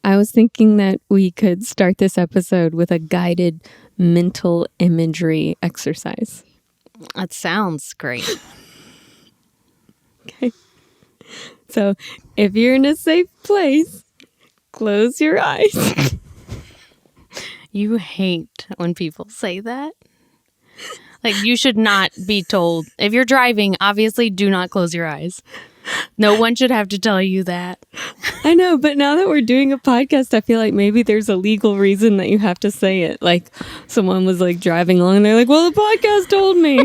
I was thinking that we could start this episode with a guided mental imagery exercise. That sounds great. Okay. So if you're in a safe place, close your eyes. You hate when people say that. Like, you should not be told. If you're driving, obviously do not close your eyes. No one should have to tell you that. I know, but now that we're doing a podcast, I feel like maybe there's a legal reason that you have to say it. Like, someone was like driving along and they're like, well, the podcast told me.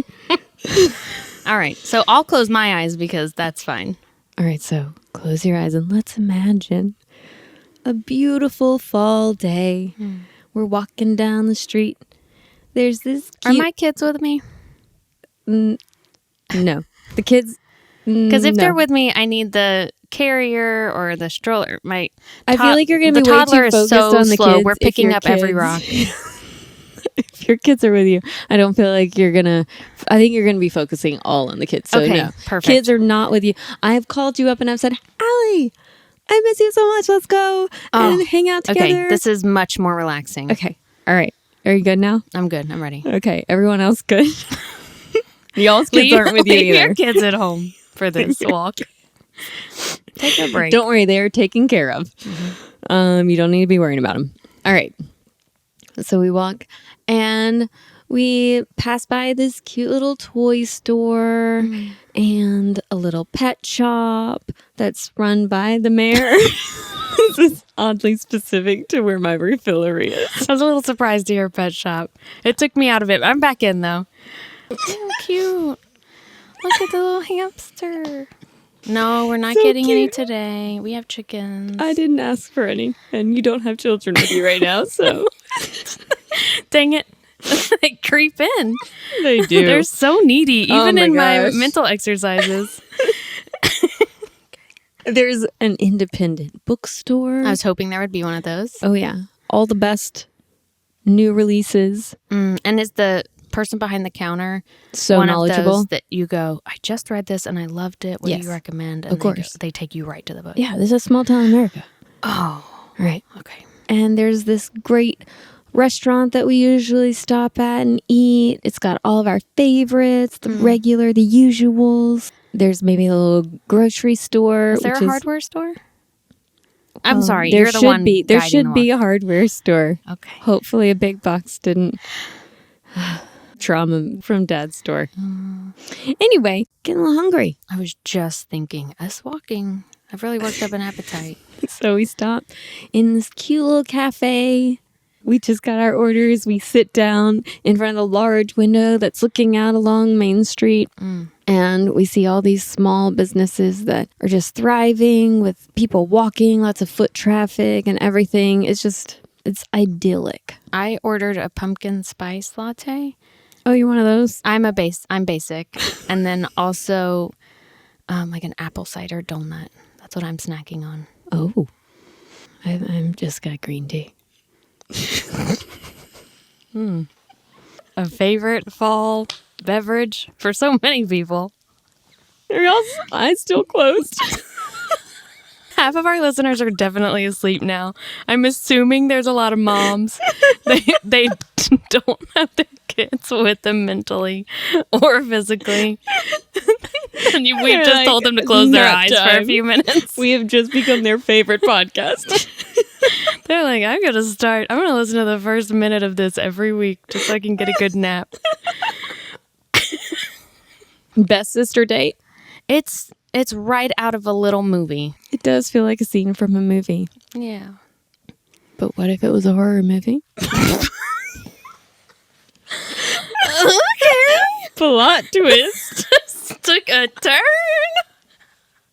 All right. So I'll close my eyes because that's fine. All right, so close your eyes and let's imagine a beautiful fall day. We're walking down the street. There's this Are my kids with me? No. The kids... Because if they're with me, I need the carrier or the stroller. I feel like you're going to be way too focused on the slow. kids. We're picking up every rock. If your kids are with you, I don't feel like you're going to... I think you're going to be focusing all on the kids. So okay, no, perfect. Kids are not with you. I have called you up and I've said, Ali, I miss you so much. Let's go and hang out together. Okay, this is much more relaxing. Okay, all right. Are you good now? I'm good. I'm ready. Okay, everyone else good? Y'all's kids aren't with you leave either. your kids at home for this walk. Take a break. Don't worry, they're taken care of. You don't need to be worrying about them. All right. So we walk and we pass by this cute little toy store and a little pet shop that's run by the mayor. This is oddly specific to where my refillery is. I was a little surprised to hear pet shop. It took me out of it. I'm back in though. Oh, cute. Look at the little hamster. No, we're not So getting any cute. today. We have chickens. I didn't ask for any, and you don't have children with you right now, so. Dang it. They creep in. They do. They're so needy, Oh even my in my gosh. mental exercises. There's an independent bookstore. I was hoping there would be one of those. Oh, yeah. All the best new releases. And is the person behind the counter So one knowledgeable. of those that you go, I just read this and I loved it. What Yes. do you recommend? And Of course. they take you right to the book. Yeah, this is a small town America. Oh, Right. okay. And there's this great restaurant that we usually stop at and eat. It's got all of our favorites, the regular, the usuals. There's maybe a little grocery store. Is there which a hardware store? I'm sorry, There you're the should one be. There guiding should the be walk. a hardware store. Okay. Hopefully a big box didn't trauma from Dad's store. Anyway, getting a little hungry. I was just thinking, us walking, I've really worked up an appetite. So we stop in this cute little cafe. We just got our orders. We sit down in front of the large window that's looking out along Main Street. And we see all these small businesses that are just thriving with people walking, lots of foot traffic and everything. It's idyllic. I ordered a pumpkin spice latte. Oh, you're one of those? I'm basic. And then also like an apple cider donut. That's what I'm snacking on. Oh, I'm just got green tea. A favorite fall beverage for so many people. Are y'all's eyes still closed? Half of our listeners are definitely asleep now. I'm assuming there's a lot of moms. They don't have their kids with them mentally or physically. And we've just told them to close their eyes for a few minutes. We have just become their favorite podcast. They're like, I'm going to listen to the first minute of this every week just so I can get a good nap. Best sister date? It's right out of a little movie. It does feel like a scene from a movie. Yeah. But what if it was a horror movie? Okay. Plot twist. Took a turn.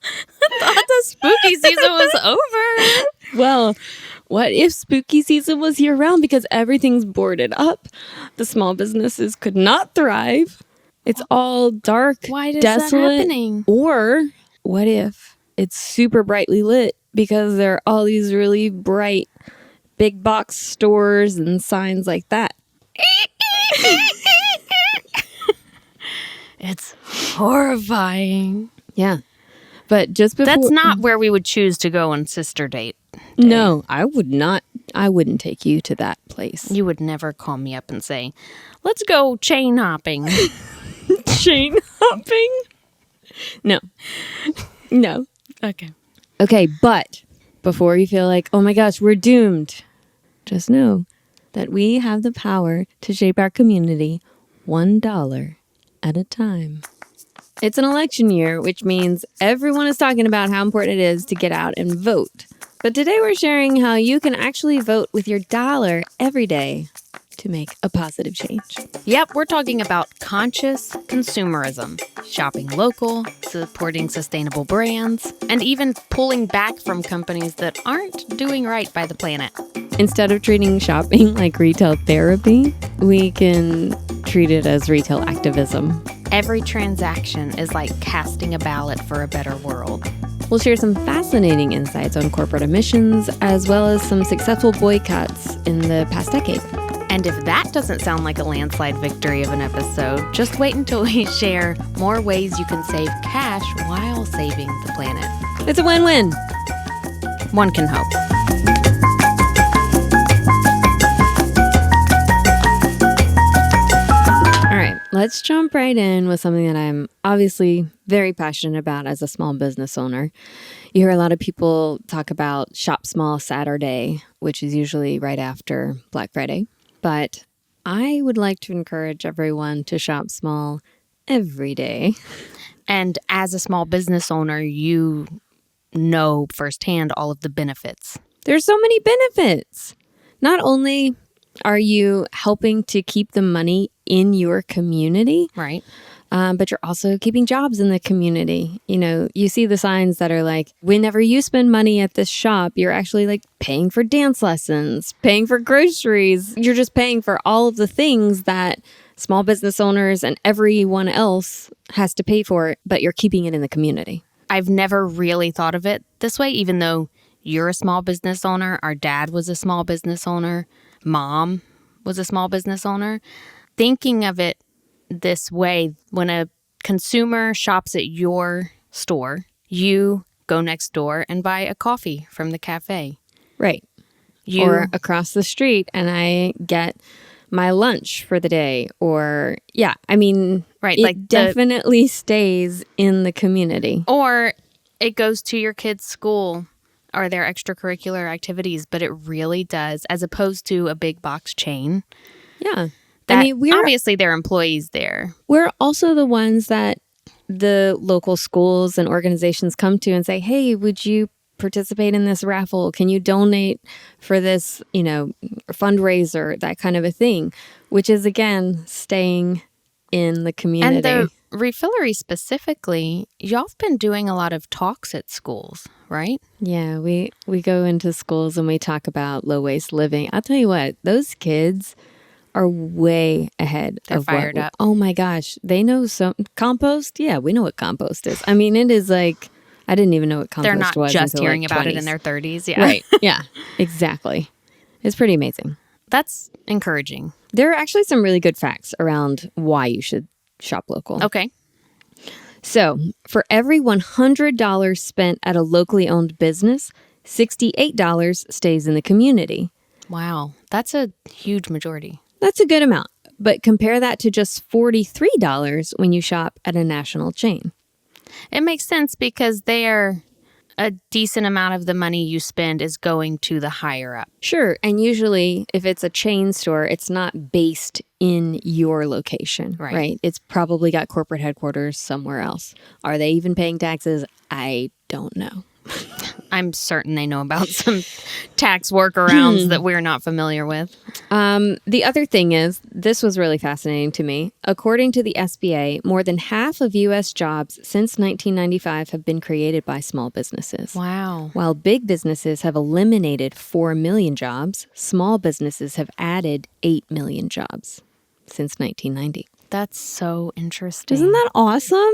I thought the spooky season was over. Well, what if spooky season was year round because everything's boarded up? The small businesses could not thrive. It's all dark, Why is desolate. that happening? Or what if it's super brightly lit because there are all these really bright big box stores and signs like that? It's horrifying. Yeah. But just before... That's not where we would choose to go on sister date. No, I would not. I wouldn't take you to that place. You would never call me up and say, let's go chain hopping. Chain hopping? No. No. Okay. Okay, but before you feel like, oh my gosh, we're doomed, just know that we have the power to shape our community $1 at a time. It's an election year, which means everyone is talking about how important it is to get out and vote. But today we're sharing how you can actually vote with your dollar every day to make a positive change. Yep, we're talking about conscious consumerism, shopping local, supporting sustainable brands, and even pulling back from companies that aren't doing right by the planet. Instead of treating shopping like retail therapy, we can treat it as retail activism. Every transaction is like casting a ballot for a better world. We'll share some fascinating insights on corporate emissions, as well as some successful boycotts in the past decade. And if that doesn't sound like a landslide victory of an episode, just wait until we share more ways you can save cash while saving the planet. It's a win-win. One can hope. All right, let's jump right in with something that I'm obviously very passionate about as a small business owner. You hear a lot of people talk about Shop Small Saturday, which is usually right after Black Friday. But I would like to encourage everyone to shop small every day. And as a small business owner, you know firsthand all of the benefits. There's so many benefits. Not only are you helping to keep the money in your community, right? But you're also keeping jobs in the community. You know, you see the signs that are like, whenever you spend money at this shop, you're actually like paying for dance lessons, paying for groceries. You're just paying for all of the things that small business owners and everyone else has to pay for, but you're keeping it in the community. I've never really thought of it this way, even though you're a small business owner. Our dad was a small business owner. Mom was a small business owner. Thinking of it this way, when a consumer shops at your store, you go next door and buy a coffee from the cafe. Right. Or across the street and I get my lunch for the day. Or, yeah, I mean, right, it like definitely stays in the community. Or it goes to your kid's school or their extracurricular activities, but it really does, as opposed to a big box chain. Yeah. We're obviously there are employees there. We're also the ones that the local schools and organizations come to and say, hey, would you participate in this raffle? Can you donate for this, fundraiser, that kind of a thing, which is, again, staying in the community. And the refillery specifically, y'all have been doing a lot of talks at schools, right? Yeah, we go into schools and we talk about low waste living. I'll tell you what, those kids are way ahead They're of fired up. Oh my gosh, they know some compost. Yeah, we know what compost is. I mean, it is like, I didn't even know what compost was. They're not just until hearing like about 20s. it in their 30s. Yeah. Right. Yeah, exactly. It's pretty amazing. That's encouraging. There are actually some really good facts around why you should shop local. Okay. So, for every $100 spent at a locally owned business, $68 stays in the community. Wow. That's a huge majority. That's a good amount, but compare that to just $43 when you shop at a national chain. It makes sense because a decent amount of the money you spend is going to the higher up. Sure, and usually if it's a chain store, it's not based in your location, right? It's probably got corporate headquarters somewhere else. Are they even paying taxes? I don't know. I'm certain they know about some tax workarounds that we're not familiar with. The other thing is, this was really fascinating to me. According to the SBA, more than half of U.S. jobs since 1995 have been created by small businesses. Wow. While big businesses have eliminated 4 million jobs, small businesses have added 8 million jobs since 1990. That's so interesting. Isn't that awesome?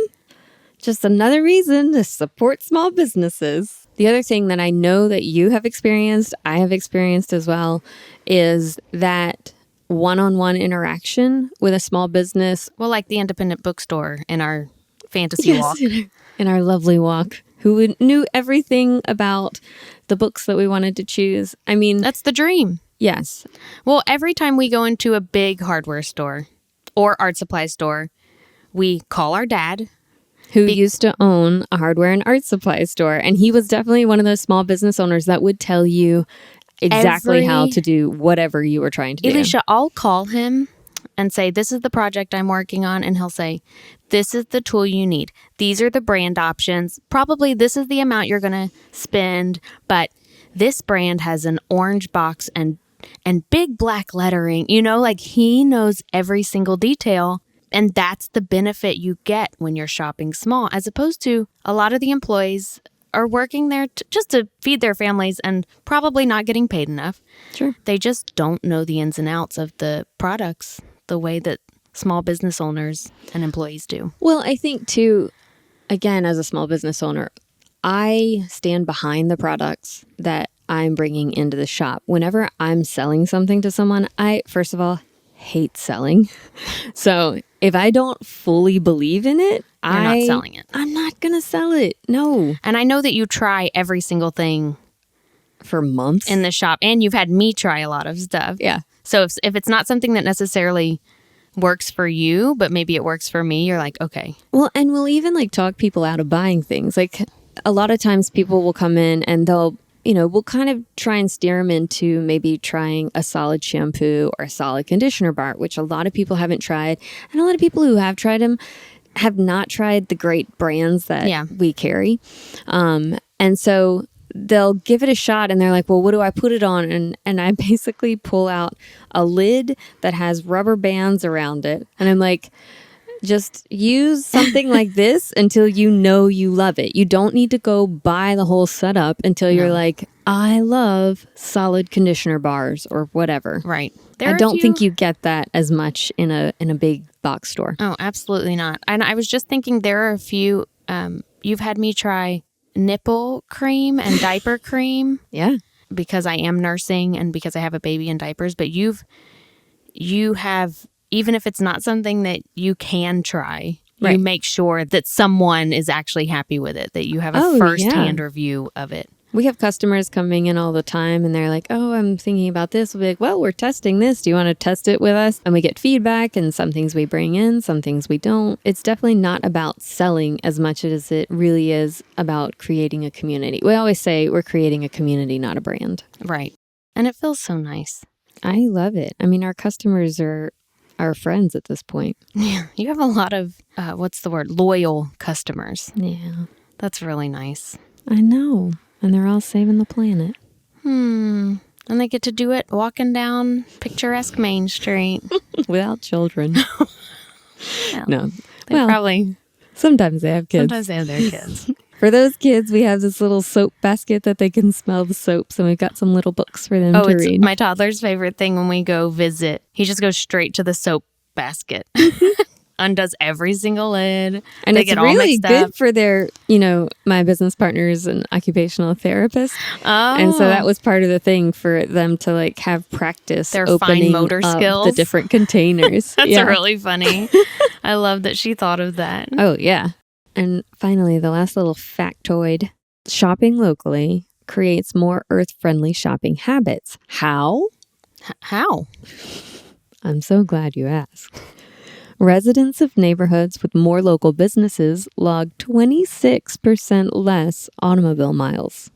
Just another reason to support small businesses. The other thing that I know that you have experienced, I have experienced as well, is that one-on-one interaction with a small business. Well, like the independent bookstore in our fantasy walk. In our lovely walk, who knew everything about the books that we wanted to choose. I mean, That's the dream. yes. Well, every time we go into a big hardware store or art supply store, we call our dad. Who used to own a hardware and art supply store. And he was definitely one of those small business owners that would tell you exactly how to do whatever you were trying to do. Eleisha, I'll call him and say, this is the project I'm working on. And he'll say, this is the tool you need. These are the brand options. Probably this is the amount you're going to spend. But this brand has an orange box and big black lettering. You know, like he knows every single detail. And that's the benefit you get when you're shopping small, as opposed to a lot of the employees are working there just to feed their families and probably not getting paid enough. Sure. They just don't know the ins and outs of the products the way that small business owners and employees do. Well, I think too, again, as a small business owner, I stand behind the products that I'm bringing into the shop. Whenever I'm selling something to someone, I, first of all, hate selling. So if I don't fully believe in it, You're not selling it. I'm not going to sell it. No. And I know that you try every single thing For months. in the shop, and you've had me try a lot of stuff. Yeah. So if it's not something that necessarily works for you, but maybe it works for me, you're like, okay. Well, and we'll even like talk people out of buying things. Like a lot of times people will come in and they'll, we'll kind of try and steer them into maybe trying a solid shampoo or a solid conditioner bar, which a lot of people haven't tried. And a lot of people who have tried them have not tried the great brands that we carry. And so they'll give it a shot and they're like, well, what do I put it on? And I basically pull out a lid that has rubber bands around it. And I'm like, just use something like this until you know you love it. You don't need to go buy the whole setup until you're like, I love solid conditioner bars or whatever. Right. I don't think you get that as much in a big box store. Oh, absolutely not. And I was just thinking there are a few, you've had me try nipple cream and diaper cream. Yeah. Because I am nursing and because I have a baby in diapers, but you have, even if it's not something that you can try, right, you make sure that someone is actually happy with it, that you have a first-hand review of it. We have customers coming in all the time and they're like, oh, I'm thinking about this. We'll be like, well, we're testing this. Do you want to test it with us? And we get feedback, and some things we bring in, some things we don't. It's definitely not about selling as much as it really is about creating a community. We always say we're creating a community, not a brand. Right. And it feels so nice. I love it. I mean, our customers are our friends at this point. Yeah. You have a lot of, loyal customers. Yeah. That's really nice. I know. And they're all saving the planet. And they get to do it walking down picturesque Main Street. Without children. Well, no. Probably. Sometimes they have kids. Sometimes they have their kids. For those kids, we have this little soap basket that they can smell the soaps, and we've got some little books for them to read. My toddler's favorite thing when we go visit. He just goes straight to the soap basket. Undoes every single lid. And they it's get all really mixed good up. for their, my business partner's an occupational therapist. Oh. And so that was part of the thing for them to like have practice Their opening fine motor up skills. the different containers. That's really funny. I love that she thought of that. Oh, yeah. And finally, the last little factoid. Shopping locally creates more earth-friendly shopping habits. How? How? I'm so glad you asked. Residents of neighborhoods with more local businesses log 26% less automobile miles.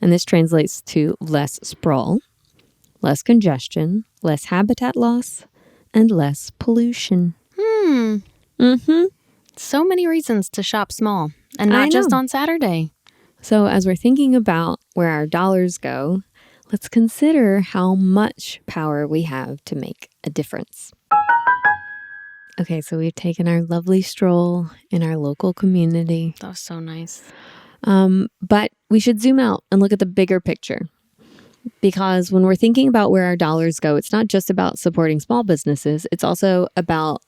And this translates to less sprawl, less congestion, less habitat loss, and less pollution. So many reasons to shop small, and not just on Saturday. So as we're thinking about where our dollars go, let's consider how much power we have to make a difference. Okay, so we've taken our lovely stroll in our local community. That was so nice. But we should zoom out and look at the bigger picture. Because when we're thinking about where our dollars go, it's not just about supporting small businesses. It's also about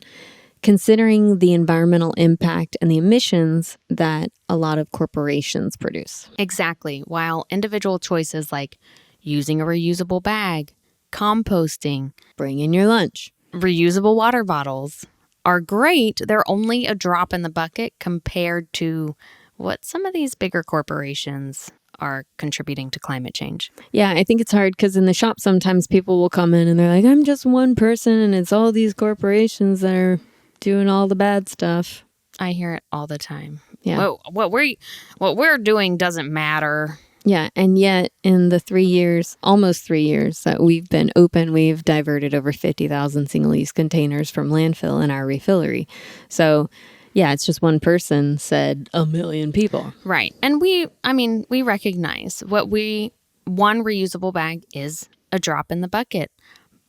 considering the environmental impact and the emissions that a lot of corporations produce. Exactly. While individual choices like using a reusable bag, composting, Bring in your lunch, reusable water bottles are great, they're only a drop in the bucket compared to what some of these bigger corporations are contributing to climate change. Yeah, I think it's hard because in the shop sometimes people will come in and they're like, I'm just one person and it's all these corporations that are doing all the bad stuff. I hear it all the time. Yeah. Well, what we're doing doesn't matter. Yeah, and yet in the almost 3 years that we've been open, we've diverted over 50,000 single-use containers from landfill in our refillery. So, yeah, it's just one person said a million people. Right. And we recognize one reusable bag is a drop in the bucket.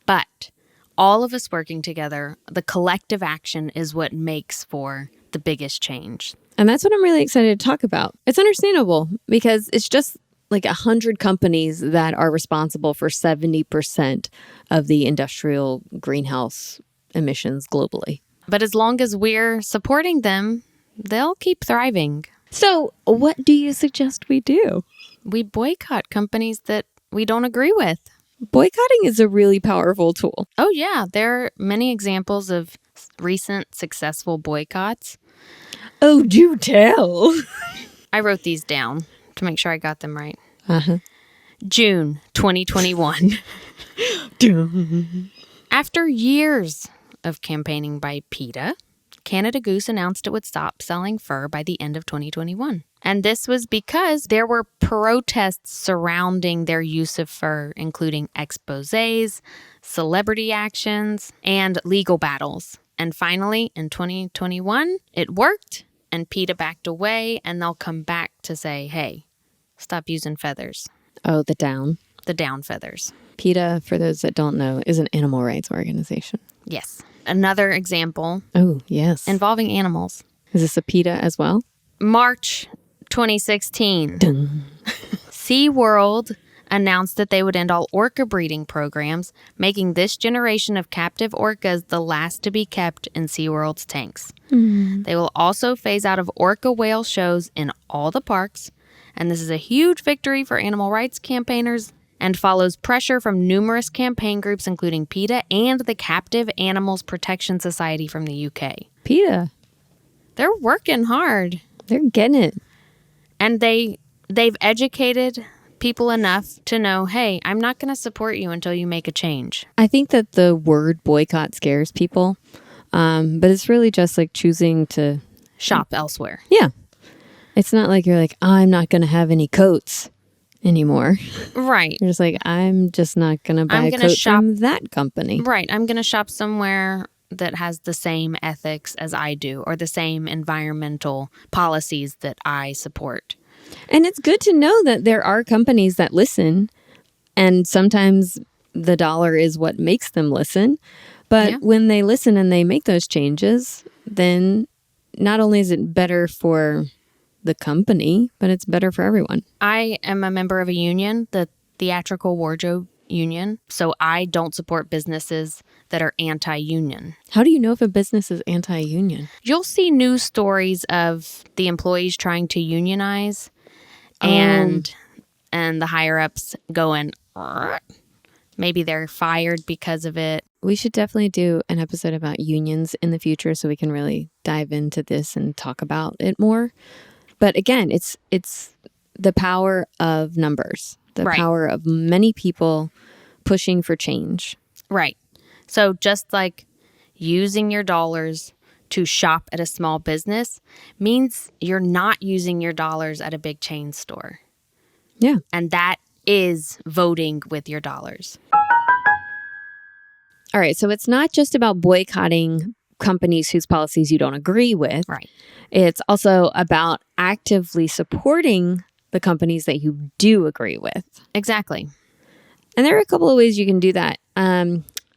But all of us working together, the collective action is what makes for the biggest change. And that's what I'm really excited to talk about. It's understandable because it's just like 100 companies that are responsible for 70% of the industrial greenhouse emissions globally. But as long as we're supporting them, they'll keep thriving. So what do you suggest we do? We boycott companies that we don't agree with. Boycotting is a really powerful tool. Oh, yeah. There are many examples of recent successful boycotts. Oh, do tell. I wrote these down to make sure I got them right. Uh-huh. June 2021. After years of campaigning by PETA, Canada Goose announced it would stop selling fur by the end of 2021. And this was because there were protests surrounding their use of fur, including exposés, celebrity actions, and legal battles. And finally, in 2021, it worked, and PETA backed away, and they'll come back to say, hey, stop using feathers. Oh, the down. The down feathers. PETA, for those that don't know, is an animal rights organization. Yes. Another example. Oh, yes. Involving animals. Is this a PETA as well? March 2016. Dun. SeaWorld announced that they would end all orca breeding programs, making this generation of captive orcas the last to be kept in SeaWorld's tanks. They will also phase out of orca whale shows in all the parks, and this is a huge victory for animal rights campaigners and follows pressure from numerous campaign groups, including PETA and the Captive Animals Protection Society from the UK. PETA. They're working hard. They're getting it. And they've educated people enough to know, hey, I'm not going to support you until you make a change. I think that the word boycott scares people, but it's really just like choosing to shop elsewhere. Yeah. It's not like you're like, I'm not going to have any coats anymore. Right. You're just like, I'm just not going to buy a coat from that company. Right. I'm going to shop somewhere that has the same ethics as I do or the same environmental policies that I support. And it's good to know that there are companies that listen, and sometimes the dollar is what makes them listen. But when they listen and they make those changes, then not only is it better for the company, but it's better for everyone. I am a member of a union, the Theatrical Wardrobe Union, so I don't support businesses that are anti-union. How do you know if a business is anti-union? You'll see news stories of the employees trying to unionize and the higher-ups going, maybe they're fired because of it. We should definitely do an episode about unions in the future so we can really dive into this and talk about it more. But again, it's the power of numbers, the power of many people pushing for change. Right. So just like using your dollars to shop at a small business means you're not using your dollars at a big chain store. Yeah. And that is voting with your dollars. All right. So it's not just about boycotting companies whose policies you don't agree with. Right. It's also about actively supporting the companies that you do agree with. Exactly. And there are a couple of ways you can do that.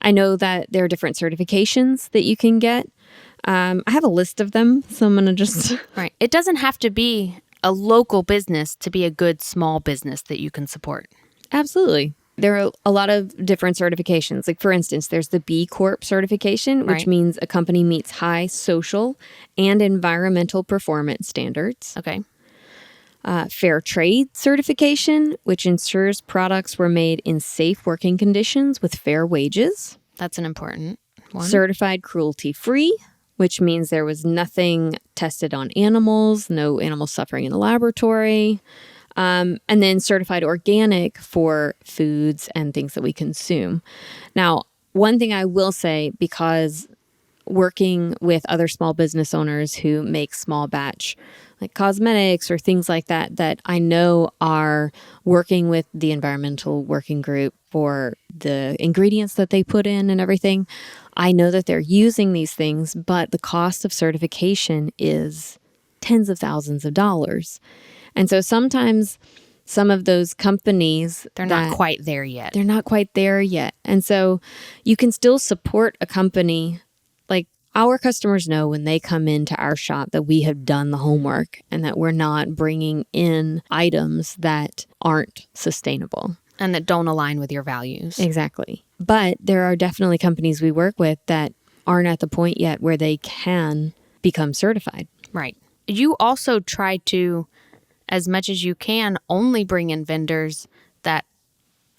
I know that there are different certifications that you can get. I have a list of them, so I'm going to just... Right. It doesn't have to be a local business to be a good small business that you can support. Absolutely. There are a lot of different certifications. Like, for instance, there's the B Corp certification, which means a company meets high social and environmental performance standards. Okay. Fair trade certification, which ensures products were made in safe working conditions with fair wages. That's an important one. Certified cruelty-free, which means there was nothing tested on animals, no animal suffering in the laboratory. and then certified organic for foods and things that we consume. Now, one thing I will say, because working with other small business owners who make small batch like cosmetics or things like that, that I know are working with the environmental working group for the ingredients that they put in and everything. I know that they're using these things, but the cost of certification is tens of thousands of dollars. And so sometimes some of those companies, They're not quite there yet. They're not quite there yet. And so you can still support a company. Like, our customers know when they come into our shop that we have done the homework and that we're not bringing in items that aren't sustainable. And that don't align with your values. Exactly. But there are definitely companies we work with that aren't at the point yet where they can become certified. Right. You also try to, as much as you can, only bring in vendors that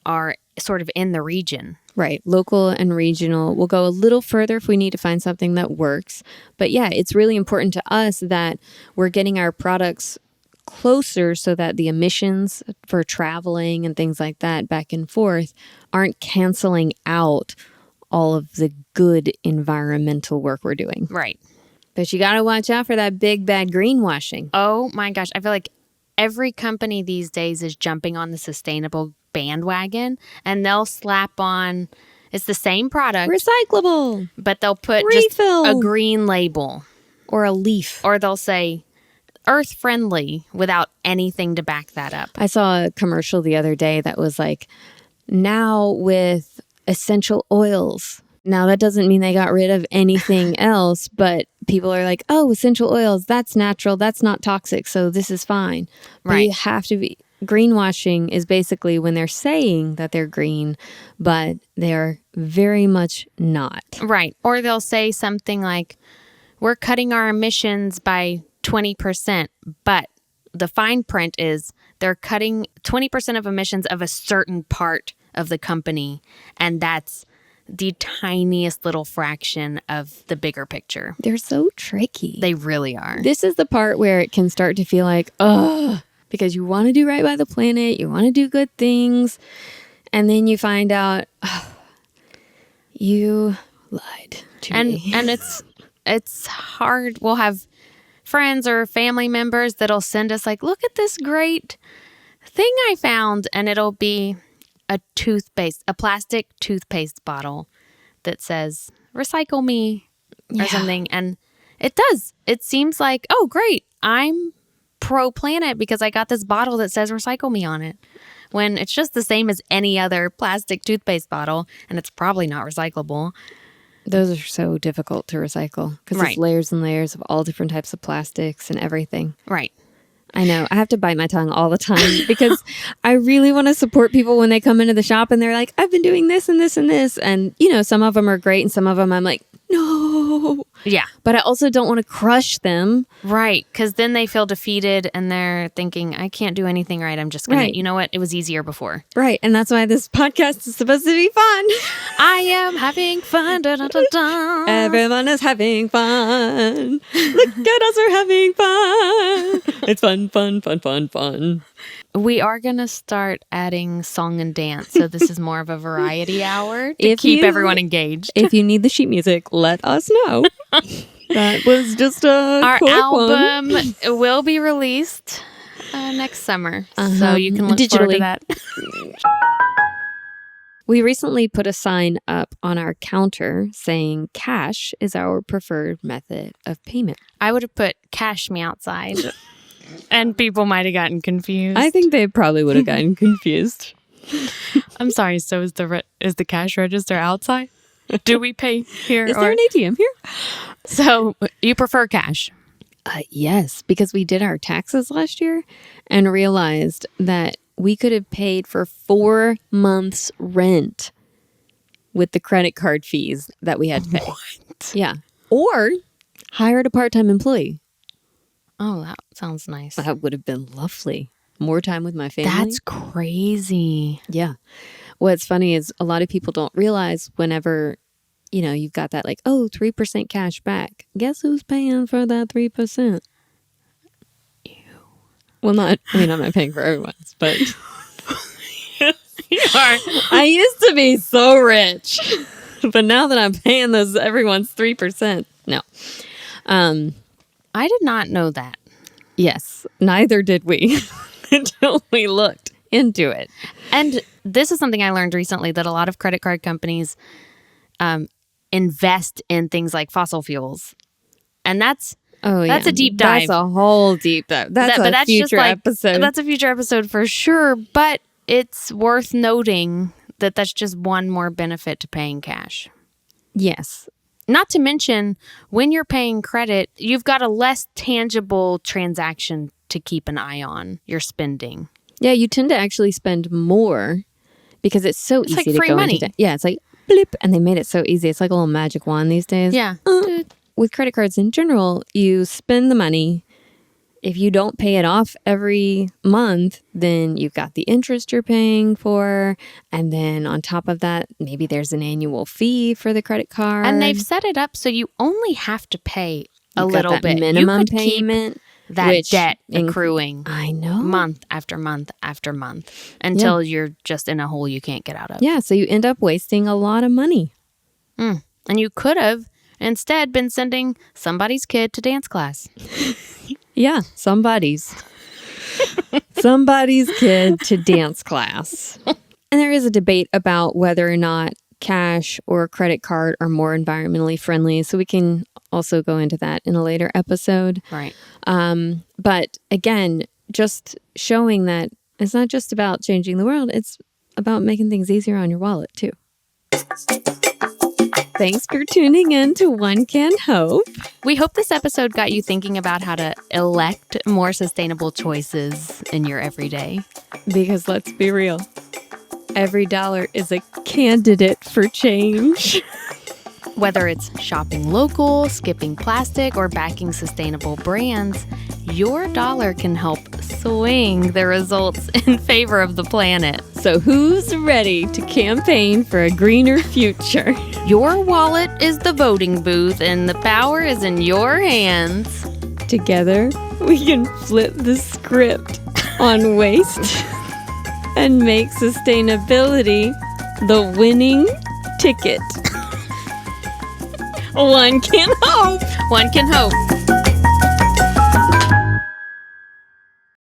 are sort of in the region. Right. Local and regional. We'll go a little further if we need to find something that works. But yeah, it's really important to us that we're getting our products closer so that the emissions for traveling and things like that back and forth aren't canceling out all of the good environmental work we're doing. Right. But you got to watch out for that big bad greenwashing. Oh my gosh. I feel like every company these days is jumping on the sustainable bandwagon, and they'll slap on, it's the same product, Recyclable, but they'll put refill, just a green label or a leaf, or they'll say earth friendly without anything to back that up. I saw a commercial the other day that was like, now with essential oils. Now, that doesn't mean they got rid of anything else, but people are like, oh, essential oils, that's natural, that's not toxic, so this is fine. But Right. you have to be, greenwashing is basically when they're saying that they're green, but they're very much not. Right. Or they'll say something like, we're cutting our emissions by 20%, but the fine print is they're cutting 20% of emissions of a certain part of the company, and that's the tiniest little fraction of the bigger picture. They're so tricky. They really are. This is the part where it can start to feel like, ugh, because you want to do right by the planet, you want to do good things, and then you find out, oh, you lied to me. And it's hard. We'll have friends or family members that'll send us like, look at this great thing I found, and it'll be a plastic toothpaste bottle that says recycle me or something. And it does. It seems like, oh, great, I'm pro planet because I got this bottle that says recycle me on it, when it's just the same as any other plastic toothpaste bottle, and it's probably not recyclable. Those are so difficult to recycle because Right. there's layers and layers of all different types of plastics and everything. Right. I know. I have to bite my tongue all the time because I really want to support people when they come into the shop and they're like, I've been doing this and this and this. And, you know, some of them are great and some of them I'm like, no. Yeah. But I also don't want to crush them. Right. Because then they feel defeated and they're thinking, I can't do anything right. I'm just going Right. to, you know what? It was easier before. Right. And that's why this podcast is supposed to be fun. I am having fun. Da, da, da, da. Everyone is having fun. Look at us, we're having fun. It's fun, fun, fun, fun, fun. We are going to start adding song and dance. So this is more of a variety hour to If keep you- everyone engaged. If you need the sheet music, let us know. That was just a Our quick one. album will be released next summer. So you can look forward to Digitally. that. We recently put a sign up on our counter saying cash is our preferred method of payment. I would have put cash me outside and people might have gotten confused. I think they probably would have gotten confused. I'm sorry. So is the cash register outside? Do we pay here? Is there an ATM here? So you prefer cash? Yes, because we did our taxes last year and realized that we could have paid for 4 months' rent with the credit card fees that we had to pay. What? Yeah. Or hired a part-time employee. Oh, that sounds nice. That would have been lovely. More time with my family. That's crazy. Yeah. What's funny is a lot of people don't realize whenever, you know, you've got that like, oh, 3% cash back. Guess who's paying for that 3%? Well, I'm not paying for everyone's, but You are. I used to be so rich. But now that I'm paying everyone's 3%. No. I did not know that. Yes, neither did we until we looked into it. And this is something I learned recently, that a lot of credit card companies invest in things like fossil fuels. And that's a deep dive. That's a whole deep dive. That's a future episode. That's a future episode for sure. But it's worth noting that that's just one more benefit to paying cash. Yes. Not to mention, when you're paying credit, you've got a less tangible transaction to keep an eye on. Your spending. Yeah, you tend to actually spend more because it's so easy like to free go money. into debt. Yeah, it's like blip, and they made it so easy. It's like a little magic wand these days. Yeah. With credit cards in general, you spend the money. If you don't pay it off every month, then you've got the interest you're paying for. And then on top of that, maybe there's an annual fee for the credit card. And they've set it up so you only have to pay a You've got little that bit. minimum You could payment. keep that debt accruing I know. month after month after month until you're just in a hole you can't get out of. Yeah, so you end up wasting a lot of money. And you could have instead been sending somebody's kid to dance class. Yeah, somebody's kid to dance class. And there is a debate about whether or not cash or credit card are more environmentally friendly. So we can also go into that in a later episode. Right. But again, just showing that it's not just about changing the world, it's about making things easier on your wallet too. Thanks for tuning in to One Can Hope. We hope this episode got you thinking about how to elect more sustainable choices in your everyday. Because let's be real, every dollar is a candidate for change. Whether it's shopping local, skipping plastic, or backing sustainable brands, your dollar can help swing the results in favor of the planet. So who's ready to campaign for a greener future? Your wallet is the voting booth, and the power is in your hands. Together, we can flip the script on waste and make sustainability the winning ticket. One can hope. One can hope.